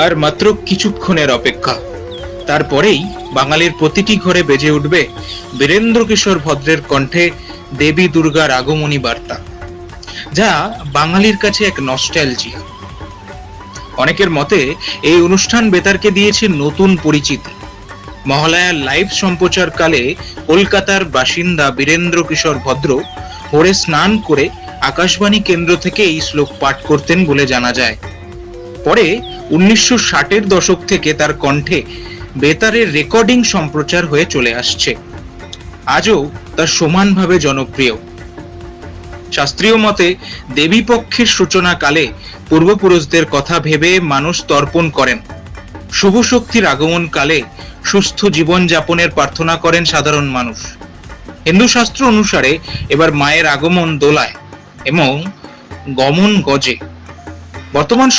আর মাত্র কিছুক্ষণের অপেক্ষা, তারপরেই বাঙালির প্রতিটি ঘরে বেজে উঠবে বীরেন্দ্র কিশোর ভদ্রের কণ্ঠে দেবী দুর্গার আগমনী বার্তা, যা বাঙালির কাছে এক নস্টালজিয়া। অনেকের মতে এই অনুষ্ঠান বেতারকে দিয়েছে নতুন পরিচিতি। মহালয়ার লাইভ সম্প্রচারকালে কলকাতার বাসিন্দা বীরেন্দ্র কিশোর ভদ্র ভোরে স্নান করে আকাশবাণী কেন্দ্র থেকে এই শ্লোক পাঠ করতেন বলে জানা যায়। পরে 1960-এর দশক থেকে তার কণ্ঠে বেতারের রেকর্ডিং সম্প্রচার হয়ে চলে আসছে। আজও তা সমানভাবে জনপ্রিয়। শাস্ত্রীয় মতে দেবী পক্ষের সূচনাকালে পূর্বপুরুষদের কথা ভেবে মানুষ তর্পণ করেন। শুভ শক্তির আগমন কালে সুস্থ জীবন যাপনের প্রার্থনা করেন সাধারণ মানুষ। হিন্দু শাস্ত্র অনুসারে এবার মায়ের আগমন দোলায় এবং গমন গজে। বর্তমান